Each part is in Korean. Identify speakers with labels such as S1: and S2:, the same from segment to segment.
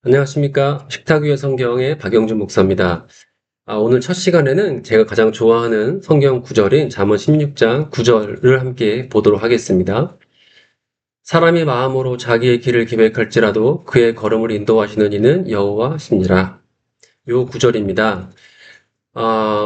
S1: 안녕하십니까. 식탁 위의 성경의 박영준 목사입니다. 오늘 첫 시간에는 제가 가장 좋아하는 성경 구절인 잠언 16장 9절을 함께 보도록 하겠습니다. 사람이 마음으로 자기의 길을 계획할지라도 그의 걸음을 인도하시는 이는 여호와시니라. 요 구절입니다.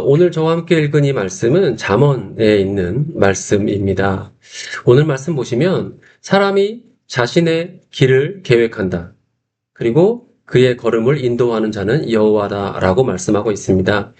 S1: 오늘 저와 함께 읽은 이 말씀은 잠언에 있는 말씀입니다. 오늘 말씀 보시면 사람이 자신의 길을 계획한다. 그리고 그의 걸음을 인도하는 자는 여호와다라고 말씀하고 있습니다.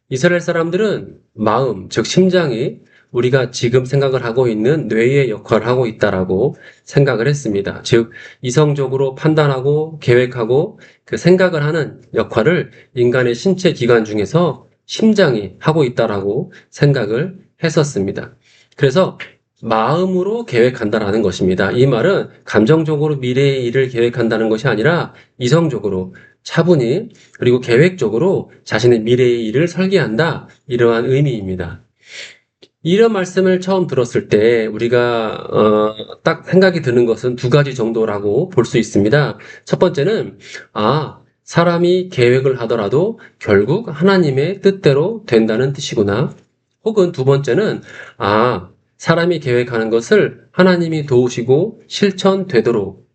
S1: 이스라엘 사람들은 마음, 즉 심장이 우리가 지금 생각을 하고 있는 뇌의 역할을 하고 있다라고 생각을 했습니다. 즉 이성적으로 판단하고 계획하고 그 생각을 하는 역할을 인간의 신체 기관 중에서 심장이 하고 있다라고 생각을 했었습니다. 그래서 마음으로 계획한다라는 것입니다. 이 말은 감정적으로 미래의 일을 계획한다는 것이 아니라 이성적으로 차분히 그리고 계획적으로 자신의 미래의 일을 설계한다. 이러한 의미입니다. 이런 말씀을 처음 들었을 때 우리가 딱 생각이 드는 것은 두 가지 정도라고 볼 수 있습니다. 첫 번째는 사람이 계획을 하더라도 결국 하나님의 뜻대로 된다는 뜻이구나. 혹은 두 번째는 사람이 계획하는 것을 하나님이 도우시고 실현되도록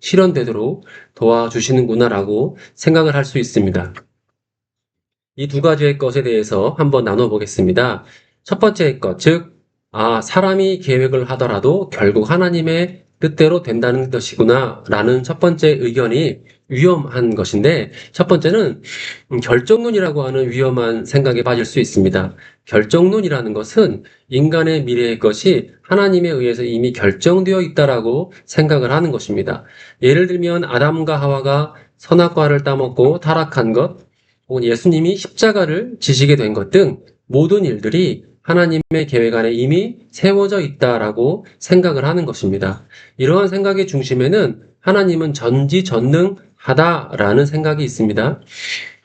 S1: 도와주시는구나라고 생각을 할 수 있습니다. 이 두 가지의 것에 대해서 한번 나눠보겠습니다. 첫 번째의 것, 즉, 사람이 계획을 하더라도 결국 하나님의 뜻대로 된다는 것이구나 라는 첫 번째 의견이 위험한 것인데, 첫 번째는 결정론이라고 하는 위험한 생각에 빠질 수 있습니다. 결정론이라는 것은 인간의 미래의 것이 하나님에 의해서 이미 결정되어 있다라고 생각을 하는 것입니다. 예를 들면 아담과 하와가 선악과를 따먹고 타락한 것, 혹은 예수님이 십자가를 지시게 된 것 등 모든 일들이 하나님의 계획 안에 이미 세워져 있다라고 생각을 하는 것입니다. 이러한 생각의 중심에는 하나님은 전지전능하다라는 생각이 있습니다.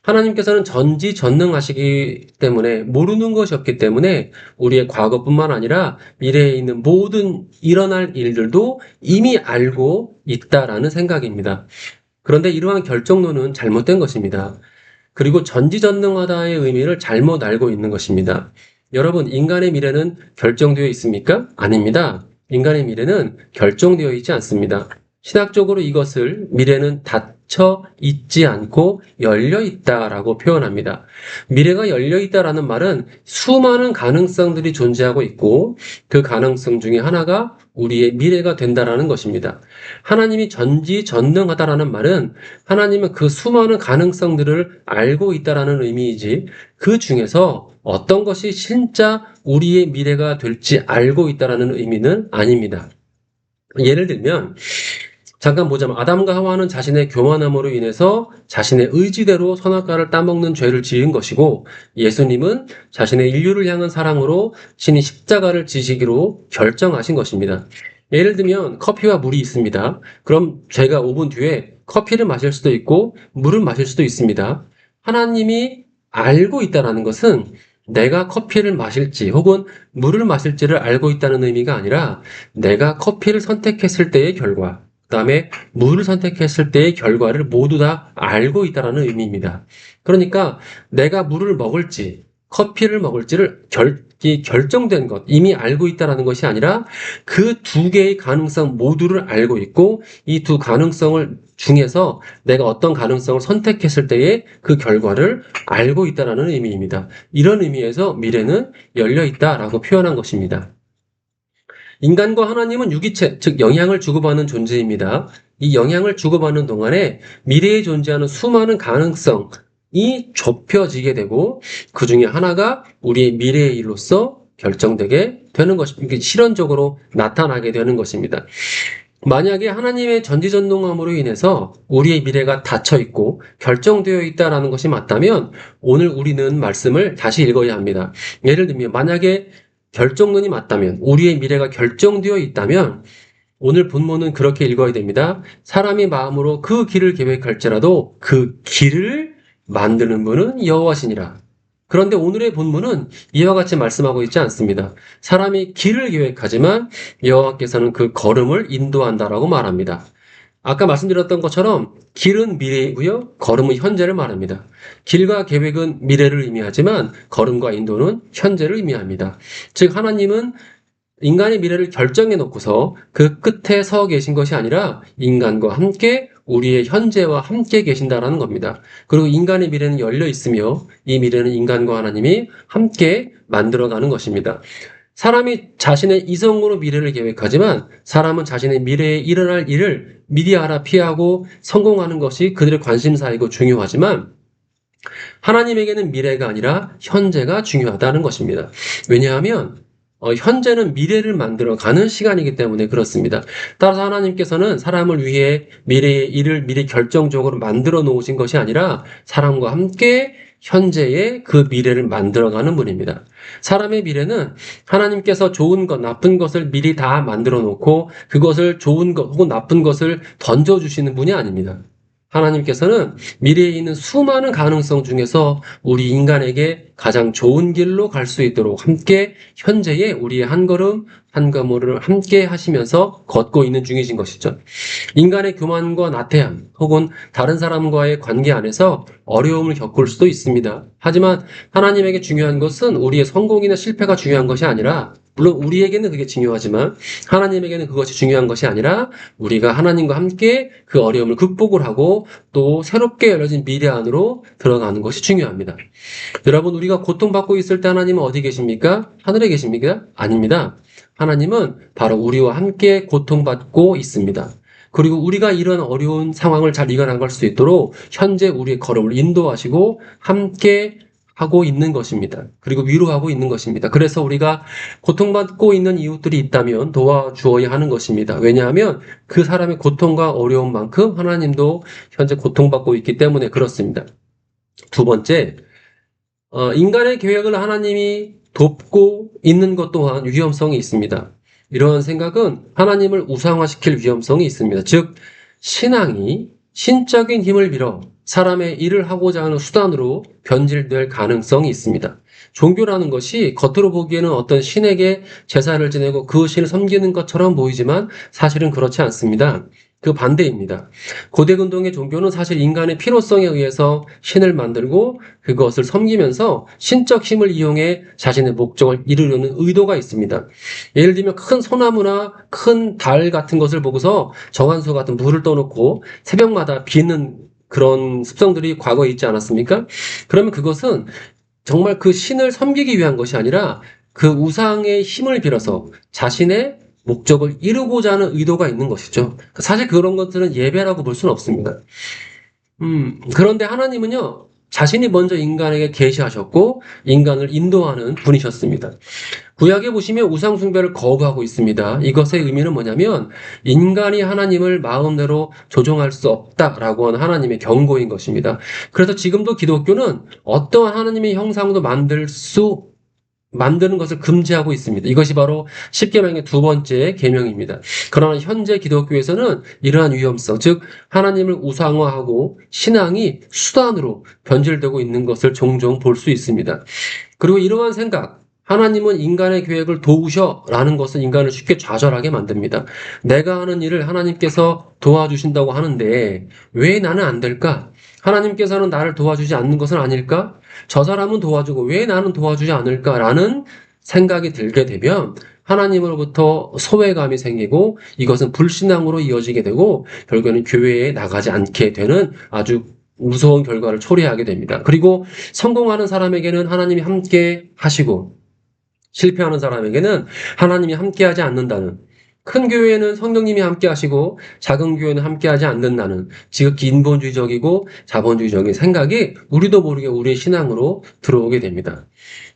S1: 하나님께서는 전지전능하시기 때문에 모르는 것이 없기 때문에 우리의 과거뿐만 아니라 미래에 있는 모든 일어날 일들도 이미 알고 있다라는 생각입니다. 그런데 이러한 결정론은 잘못된 것입니다. 그리고 전지전능하다의 의미를 잘못 알고 있는 것입니다. 여러분, 인간의 미래는 결정되어 있습니까? 아닙니다. 인간의 미래는 결정되어 있지 않습니다. 신학적으로 이것을 미래는 닫혀 있지 않고 열려 있다라고 표현합니다. 미래가 열려 있다라는 말은 수많은 가능성들이 존재하고 있고 그 가능성 중에 하나가 우리의 미래가 된다라는 것입니다. 하나님이 전지전능하다라는 말은 하나님은 그 수많은 가능성들을 알고 있다라는 의미이지 그 중에서 어떤 것이 진짜 우리의 미래가 될지 알고 있다라는 의미는 아닙니다. 예를 들면 잠깐 보자면 아담과 하와는 자신의 교만함으로 인해서 자신의 의지대로 선악과를 따먹는 죄를 지은 것이고 예수님은 자신의 인류를 향한 사랑으로 신이 십자가를 지시기로 결정하신 것입니다. 예를 들면 커피와 물이 있습니다. 그럼 제가 5분 뒤에 커피를 마실 수도 있고 물을 마실 수도 있습니다. 하나님이 알고 있다는 것은 내가 커피를 마실지 혹은 물을 마실지를 알고 있다는 의미가 아니라 내가 커피를 선택했을 때의 결과, 그 다음에 물을 선택했을 때의 결과를 모두 다 알고 있다는 의미입니다. 그러니까 내가 물을 먹을지 커피를 먹을지를 결정된 것, 이미 알고 있다는 것이 아니라 그 두 개의 가능성 모두를 알고 있고 이 두 가능성을 중에서 내가 어떤 가능성을 선택했을 때의 그 결과를 알고 있다는 의미입니다. 이런 의미에서 미래는 열려 있다라고 표현한 것입니다. 인간과 하나님은 유기체, 즉 영향을 주고받는 존재입니다. 이 영향을 주고받는 동안에 미래에 존재하는 수많은 가능성이 좁혀지게 되고 그 중에 하나가 우리의 미래의 일로서 결정되게 되는 것입니다. 실현적으로 나타나게 되는 것입니다. 만약에 하나님의 전지전능함으로 인해서 우리의 미래가 닫혀 있고 결정되어 있다는 것이 맞다면 오늘 우리는 말씀을 다시 읽어야 합니다. 예를 들면 만약에 결정론이 맞다면 우리의 미래가 결정되어 있다면 오늘 본문은 그렇게 읽어야 됩니다. 사람이 마음으로 그 길을 계획할지라도 그 길을 만드는 분은 여호와시니라. 그런데 오늘의 본문은 이와 같이 말씀하고 있지 않습니다. 사람이 길을 계획하지만 여호와께서는 그 걸음을 인도한다라고 말합니다. 아까 말씀드렸던 것처럼 길은 미래이고요. 걸음은 현재를 말합니다. 길과 계획은 미래를 의미하지만 걸음과 인도는 현재를 의미합니다. 즉 하나님은 인간의 미래를 결정해 놓고서 그 끝에 서 계신 것이 아니라 인간과 함께 우리의 현재와 함께 계신다라는 겁니다. 그리고 인간의 미래는 열려 있으며 이 미래는 인간과 하나님이 함께 만들어가는 것입니다. 사람이 자신의 이성으로 미래를 계획하지만 사람은 자신의 미래에 일어날 일을 미리 알아 피하고 성공하는 것이 그들의 관심사이고 중요하지만 하나님에게는 미래가 아니라 현재가 중요하다는 것입니다. 왜냐하면 현재는 미래를 만들어가는 시간이기 때문에 그렇습니다. 따라서 하나님께서는 사람을 위해 미래의 일을 미리 결정적으로 만들어 놓으신 것이 아니라 사람과 함께 현재의 그 미래를 만들어가는 분입니다. 사람의 미래는 하나님께서 좋은 것, 나쁜 것을 미리 다 만들어 놓고 그것을 좋은 것 혹은 나쁜 것을 던져주시는 분이 아닙니다. 하나님께서는 미래에 있는 수많은 가능성 중에서 우리 인간에게 가장 좋은 길로 갈 수 있도록 함께 현재의 우리의 한 걸음 한 걸음을 함께 하시면서 걷고 있는 중이신 것이죠. 인간의 교만과 나태함 혹은 다른 사람과의 관계 안에서 어려움을 겪을 수도 있습니다. 하지만 하나님에게 중요한 것은 우리의 성공이나 실패가 중요한 것이 아니라 물론 우리에게는 그게 중요하지만 하나님에게는 그것이 중요한 것이 아니라 우리가 하나님과 함께 그 어려움을 극복을 하고 또 새롭게 열려진 미래 안으로 들어가는 것이 중요합니다. 여러분 우리가 고통받고 있을 때 하나님은 어디 계십니까? 하늘에 계십니까? 아닙니다. 하나님은 바로 우리와 함께 고통받고 있습니다. 그리고 우리가 이런 어려운 상황을 잘 이겨나갈 수 있도록 현재 우리의 걸음을 인도하시고 함께 하고 있는 것입니다. 그리고 위로하고 있는 것입니다. 그래서 우리가 고통받고 있는 이웃들이 있다면 도와주어야 하는 것입니다. 왜냐하면 그 사람의 고통과 어려움만큼 하나님도 현재 고통받고 있기 때문에 그렇습니다. 두 번째, 인간의 계획을 하나님이 돕고 있는 것 또한 위험성이 있습니다. 이러한 생각은 하나님을 우상화시킬 위험성이 있습니다. 즉, 신앙이 신적인 힘을 빌어 사람의 일을 하고자 하는 수단으로 변질될 가능성이 있습니다. 종교라는 것이 겉으로 보기에는 어떤 신에게 제사를 지내고 그 신을 섬기는 것처럼 보이지만 사실은 그렇지 않습니다. 그 반대입니다. 고대 근동의 종교는 사실 인간의 필요성에 의해서 신을 만들고 그것을 섬기면서 신적 힘을 이용해 자신의 목적을 이루려는 의도가 있습니다. 예를 들면 큰 소나무나 큰 달 같은 것을 보고서 정한수 같은 물을 떠놓고 새벽마다 비는 그런 습성들이 과거에 있지 않았습니까? 그러면 그것은 정말 그 신을 섬기기 위한 것이 아니라 그 우상의 힘을 빌어서 자신의 목적을 이루고자 하는 의도가 있는 것이죠. 사실 그런 것들은 예배라고 볼 수는 없습니다. 그런데 하나님은요, 자신이 먼저 인간에게 계시하셨고 인간을 인도하는 분이셨습니다. 구약에 보시면 우상 숭배를 거부하고 있습니다. 이것의 의미는 뭐냐면 인간이 하나님을 마음대로 조종할 수 없다라고 하는 하나님의 경고인 것입니다. 그래서 지금도 기독교는 어떠한 하나님의 형상도 만드는 것을 금지하고 있습니다. 이것이 바로 십계명의 두 번째 계명입니다. 그러나 현재 기독교에서는 이러한 위험성, 즉 하나님을 우상화하고 신앙이 수단으로 변질되고 있는 것을 종종 볼 수 있습니다. 그리고 이러한 생각, 하나님은 인간의 계획을 도우셔라는 것은 인간을 쉽게 좌절하게 만듭니다. 내가 하는 일을 하나님께서 도와주신다고 하는데 왜 나는 안 될까? 하나님께서는 나를 도와주지 않는 것은 아닐까? 저 사람은 도와주고 왜 나는 도와주지 않을까라는 생각이 들게 되면 하나님으로부터 소외감이 생기고 이것은 불신앙으로 이어지게 되고 결국에는 교회에 나가지 않게 되는 아주 무서운 결과를 초래하게 됩니다. 그리고 성공하는 사람에게는 하나님이 함께 하시고 실패하는 사람에게는 하나님이 함께하지 않는다는, 큰 교회에는 성령님이 함께하시고 작은 교회는 함께하지 않는다는 지극히 인본주의적이고 자본주의적인 생각이 우리도 모르게 우리의 신앙으로 들어오게 됩니다.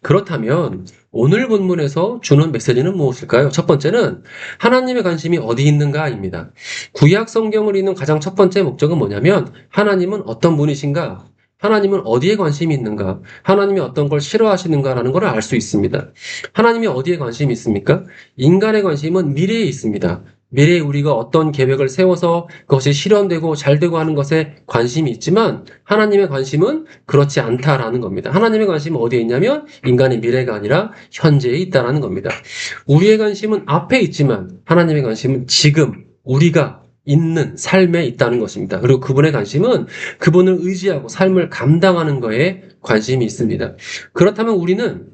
S1: 그렇다면 오늘 본문에서 주는 메시지는 무엇일까요? 첫 번째는 하나님의 관심이 어디 있는가입니다. 구약 성경을 읽는 가장 첫 번째 목적은 뭐냐면 하나님은 어떤 분이신가? 하나님은 어디에 관심이 있는가? 하나님이 어떤 걸 싫어하시는가라는 걸 알 수 있습니다. 하나님이 어디에 관심이 있습니까? 인간의 관심은 미래에 있습니다. 미래에 우리가 어떤 계획을 세워서 그것이 실현되고 잘되고 하는 것에 관심이 있지만 하나님의 관심은 그렇지 않다라는 겁니다. 하나님의 관심은 어디에 있냐면 인간의 미래가 아니라 현재에 있다라는 겁니다. 우리의 관심은 앞에 있지만 하나님의 관심은 지금 우리가 있는 삶에 있다는 것입니다. 그리고 그분의 관심은 그분을 의지하고 삶을 감당하는 거에 관심이 있습니다. 그렇다면 우리는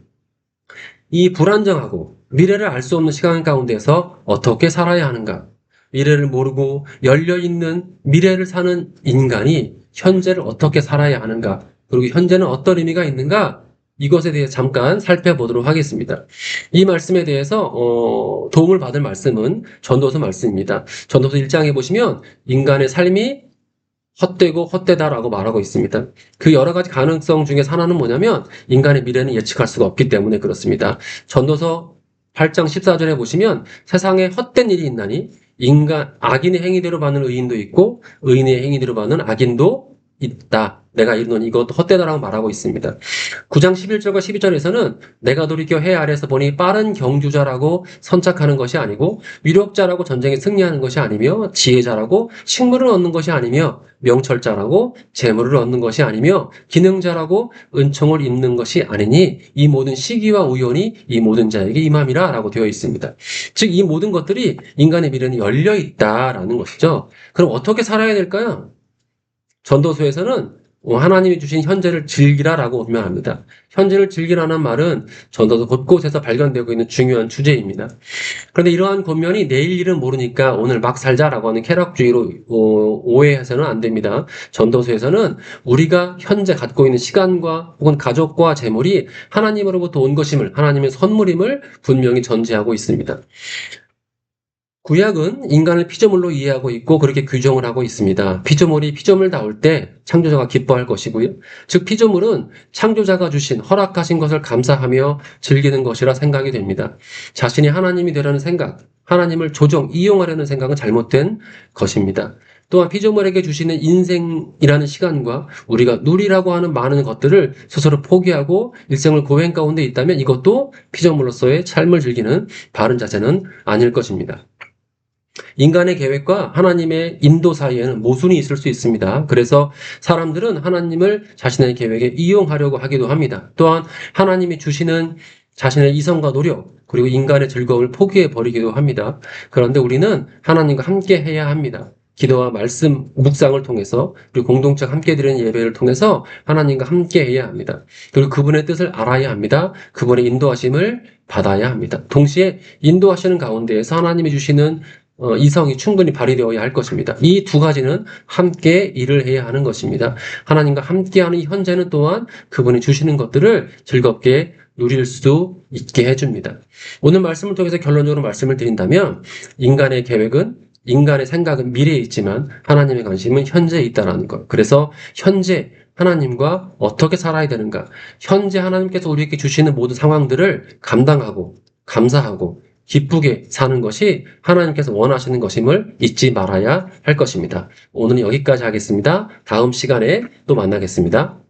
S1: 이 불안정하고 미래를 알 수 없는 시간 가운데서 어떻게 살아야 하는가? 미래를 모르고 열려있는 미래를 사는 인간이 현재를 어떻게 살아야 하는가? 그리고 현재는 어떤 의미가 있는가? 이것에 대해 잠깐 살펴보도록 하겠습니다. 이 말씀에 대해서 도움을 받을 말씀은 전도서 말씀입니다. 전도서 1장에 보시면 인간의 삶이 헛되고 헛되다라고 말하고 있습니다. 그 여러 가지 가능성 중에 하나는 뭐냐면 인간의 미래는 예측할 수가 없기 때문에 그렇습니다. 전도서 8장 14절에 보시면 세상에 헛된 일이 있나니 악인의 행위대로 받는 의인도 있고 의인의 행위대로 받는 악인도 있다. 내가 이르노니 이것도 헛되다라고 말하고 있습니다. 9장 11절과 12절에서는 내가 돌이켜 해 아래에서 보니 빠른 경주자라고 선착하는 것이 아니고 위력자라고 전쟁에 승리하는 것이 아니며 지혜자라고 식물을 얻는 것이 아니며 명철자라고 재물을 얻는 것이 아니며 기능자라고 은총을 입는 것이 아니니 이 모든 시기와 우연이 이 모든 자에게 임함이라 라고 되어 있습니다. 즉 이 모든 것들이 인간의 미래는 열려 있다라는 것이죠. 그럼 어떻게 살아야 될까요? 전도서에서는 하나님이 주신 현재를 즐기라라고 분명합니다. 현재를 즐기라는 말은 전도서 곳곳에서 발견되고 있는 중요한 주제입니다. 그런데 이러한 권면이 내일 일은 모르니까 오늘 막 살자라고 하는 쾌락주의로 오해해서는 안 됩니다. 전도서에서는 우리가 현재 갖고 있는 시간과 혹은 가족과 재물이 하나님으로부터 온 것임을, 하나님의 선물임을 분명히 전제하고 있습니다. 구약은 인간을 피조물로 이해하고 있고 그렇게 규정을 하고 있습니다. 피조물이 피조물다울 때 창조자가 기뻐할 것이고요. 즉 피조물은 창조자가 주신 허락하신 것을 감사하며 즐기는 것이라 생각이 됩니다. 자신이 하나님이 되려는 생각, 하나님을 이용하려는 생각은 잘못된 것입니다. 또한 피조물에게 주시는 인생이라는 시간과 우리가 누리라고 하는 많은 것들을 스스로 포기하고 일생을 고행 가운데 있다면 이것도 피조물로서의 삶을 즐기는 바른 자세는 아닐 것입니다. 인간의 계획과 하나님의 인도 사이에는 모순이 있을 수 있습니다. 그래서 사람들은 하나님을 자신의 계획에 이용하려고 하기도 합니다. 또한 하나님이 주시는 자신의 이성과 노력, 그리고 인간의 즐거움을 포기해 버리기도 합니다. 그런데 우리는 하나님과 함께 해야 합니다. 기도와 말씀, 묵상을 통해서 그리고 공동체 함께 드리는 예배를 통해서 하나님과 함께 해야 합니다. 그리고 그분의 뜻을 알아야 합니다. 그분의 인도하심을 받아야 합니다. 동시에 인도하시는 가운데에서 하나님이 주시는 이성이 충분히 발휘되어야 할 것입니다. 이 두 가지는 함께 일을 해야 하는 것입니다. 하나님과 함께하는 이 현재는 또한 그분이 주시는 것들을 즐겁게 누릴 수 있게 해줍니다. 오늘 말씀을 통해서 결론적으로 말씀을 드린다면 인간의 계획은 인간의 생각은 미래에 있지만 하나님의 관심은 현재에 있다는 것. 그래서 현재 하나님과 어떻게 살아야 되는가? 현재 하나님께서 우리에게 주시는 모든 상황들을 감당하고 감사하고 기쁘게 사는 것이 하나님께서 원하시는 것임을 잊지 말아야 할 것입니다. 오늘은 여기까지 하겠습니다. 다음 시간에 또 만나겠습니다.